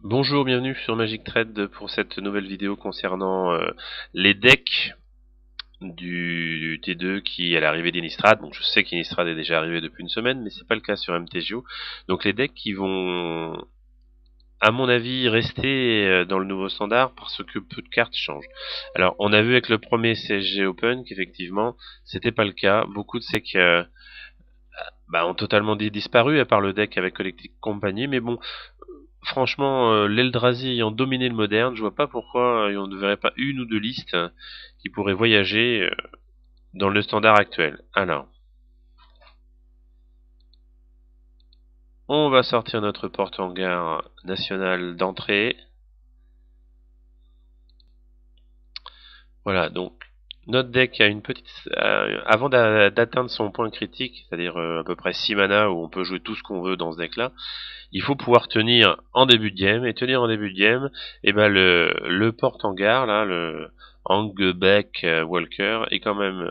Bonjour, bienvenue sur Magic Trade pour cette nouvelle vidéo concernant les decks du T2 qui est à l'arrivée d'Innistrad. Bon, je sais qu'Innistrad est déjà arrivé depuis une semaine, mais c'est pas le cas sur MTGO. Donc les decks qui vont, à mon avis, rester dans le nouveau standard parce que peu de cartes changent. Alors, on a vu avec le premier CSG Open qu'effectivement, c'était pas le cas. Beaucoup de decks ont totalement disparu, à part le deck avec Collective Company, mais bon, franchement, l'Eldrazi ayant dominé le moderne, je vois pas pourquoi on ne verrait pas une ou deux listes qui pourraient voyager dans le standard actuel. Alors, on va sortir notre porte-hangar national d'entrée. Voilà, donc notre deck a une petite... avant d'atteindre son point critique, c'est-à-dire à peu près 6 mana où on peut jouer tout ce qu'on veut dans ce deck-là, il faut pouvoir tenir en début de game. Et tenir en début de game, et ben le porte-hangar, là, le Hangback Walker, est quand même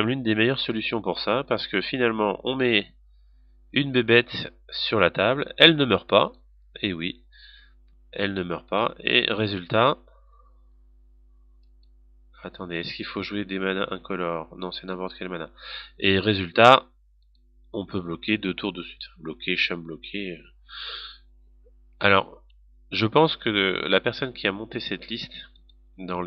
l'une des meilleures solutions pour ça, parce que finalement, on met une bébête sur la table, elle ne meurt pas, et oui, elle ne meurt pas, et résultat... Attendez, est-ce qu'il faut jouer des manas incolores? Non, c'est n'importe quel mana. Et résultat, on peut bloquer 2 tours de suite. Bloquer, chum bloquer. Alors, je pense que la personne qui a monté cette liste dans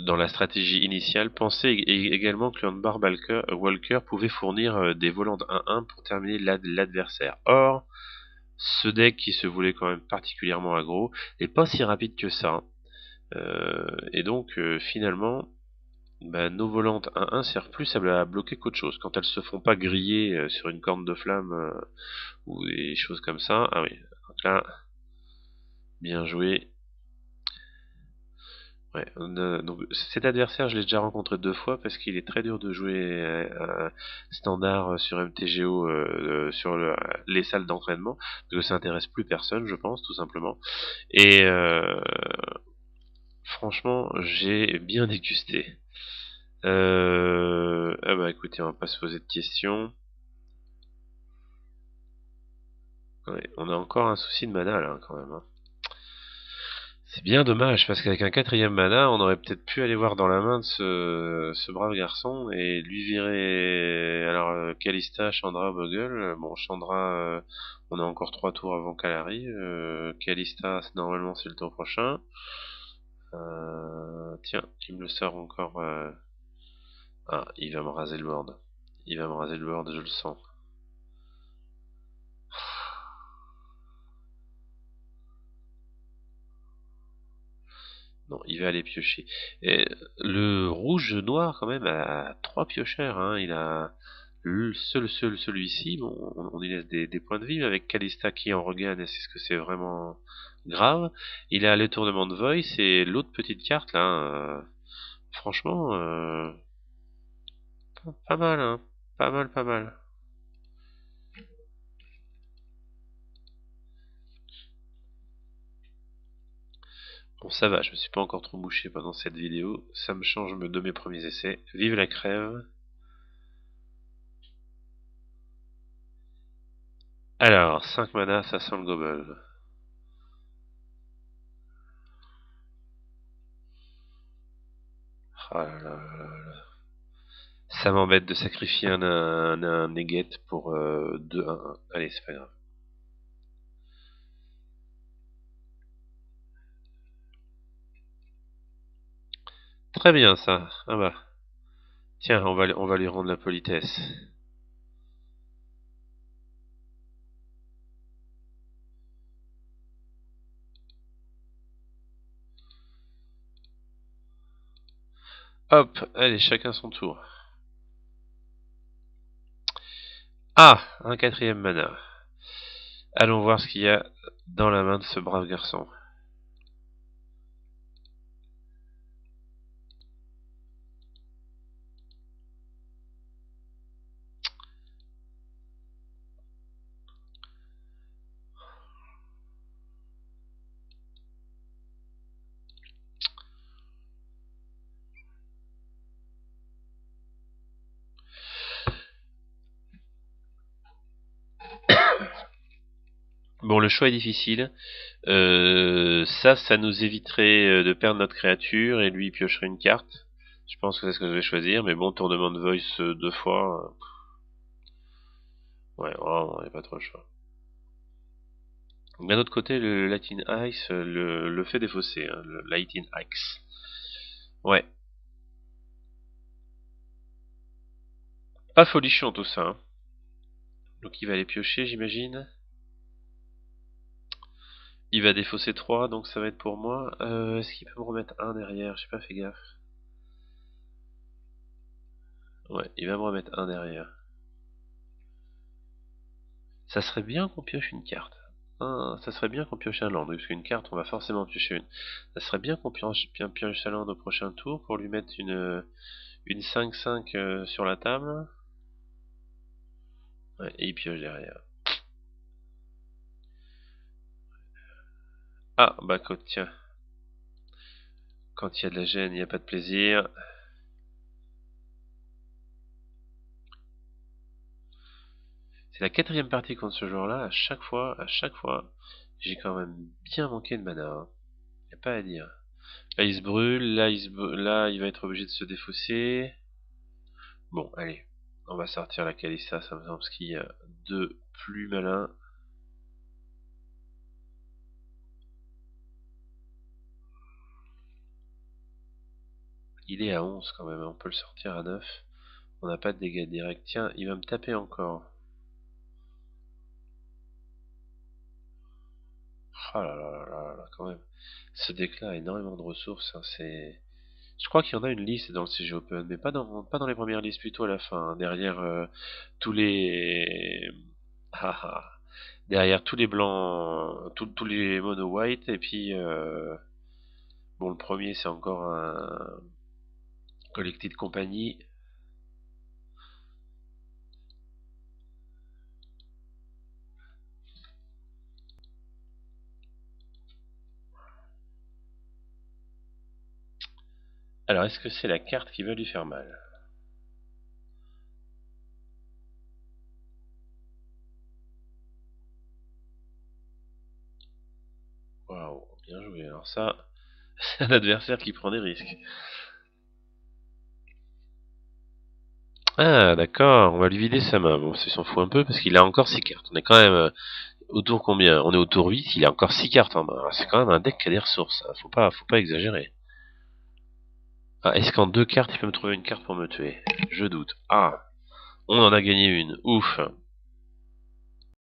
dans la stratégie initiale pensait également que Leonard Walker pouvait fournir des volants de 1-1 pour terminer l'adversaire. Or, ce deck qui se voulait quand même particulièrement aggro n'est pas si rapide que ça. Et donc, finalement, nos volantes 1-1 servent plus à bloquer qu'autre chose. Quand elles se font pas griller sur une corne de flamme ou des choses comme ça. Ah oui, donc là, bien joué. Ouais, donc cet adversaire, je l'ai déjà rencontré 2 fois parce qu'il est très dur de jouer standard sur MTGO sur les salles d'entraînement, parce que ça intéresse plus personne, je pense, tout simplement. Et franchement, j'ai bien dégusté. Ah bah écoutez, on va pas se poser de questions. Ouais, on a encore un souci de mana là, quand même. Hein. C'est bien dommage, parce qu'avec un 4ème mana, on aurait peut-être pu aller voir dans la main de ce brave garçon et lui virer... Alors, Kalista, Chandra, Bogle. Bon, Chandra, on a encore 3 tours avant qu'elle arrive. Kalista, normalement, c'est le tour prochain. Tiens, il me le sort encore... Ah, il va me raser le board. Il va me raser le board, je le sens. Non, il va aller piocher. Et le rouge-noir, quand même, a 3 piocheurs. Hein. Il a celui-ci. Bon, on y laisse des points de vie. Mais avec Kalista qui en regagne, est-ce que c'est vraiment grave? Il a le tournement de Voice et l'autre petite carte, là. Franchement, pas mal, hein. Pas mal, pas mal. Bon, ça va, je me suis pas encore trop mouché pendant cette vidéo. Ça me change de mes premiers essais. Vive la crève. Alors, 5 mana, ça sent le gobble. Oh là là là là. Ça m'embête de sacrifier un Neget pour 2-1-1. Allez, c'est pas grave. Très bien ça. Ah bah. Tiens, on va lui rendre la politesse. Hop, allez, chacun son tour. Ah, un 4ème mana. Allons voir ce qu'il y a dans la main de ce brave garçon. Bon, le choix est difficile. Ça nous éviterait de perdre notre créature et lui il piocherait une carte. Je pense que c'est ce que je vais choisir, mais bon, tournement de voice deux fois. Ouais, vraiment, on n'a pas trop le choix. D'un autre côté, le Latin Ice le fait défausser, hein, le Latin Ice. Ouais. Pas folichon tout ça. Hein. Donc il va aller piocher, j'imagine. Il va défausser 3, donc ça va être pour moi. Est-ce qu'il peut me remettre un derrière? J'ai pas fait gaffe. Ouais, il va me remettre un derrière. Ça serait bien qu'on pioche une carte. Ça serait bien qu'on pioche un land, parce qu'une carte, on va forcément piocher une. Ça serait bien qu'on pioche un land au prochain tour pour lui mettre une 5-5 sur la table. Ouais, et il pioche derrière. Ah, bah tiens. Quand il y a de la gêne, il n'y a pas de plaisir. C'est la quatrième partie contre ce joueur-là. À chaque fois, j'ai quand même bien manqué de mana. Hein. Y a pas à dire. Là, il se brûle. Là, il va être obligé de se défausser. Bon, allez. On va sortir la Kalista Samsonski de plus malin. Il est à 11 quand même. On peut le sortir à 9. On n'a pas de dégâts directs. Tiens, il va me taper encore. Oh là là là là là, quand même. Ce deck-là a énormément de ressources. Hein, c'est... Je crois qu'il y en a une liste dans le CG Open, mais pas dans les premières listes, plutôt à la fin. Hein, derrière tous les... Ah, ah. Derrière tous les blancs, tous les mono white, et puis... bon, le premier, c'est encore un collectif de compagnie. Alors, est-ce que c'est la carte qui va lui faire mal? Waouh, bien joué. Alors ça, c'est un adversaire qui prend des risques. Ah, d'accord, on va lui vider sa main. Bon, ça s'en fout un peu parce qu'il a encore 6 cartes. On est quand même au tour combien? On est au tour 8, il a encore 6 cartes en main. C'est quand même un deck qui a des ressources. Hein. Faut pas exagérer. Ah, est-ce qu'en 2 cartes, il peut me trouver une carte pour me tuer? Je doute. Ah, on en a gagné une. Ouf.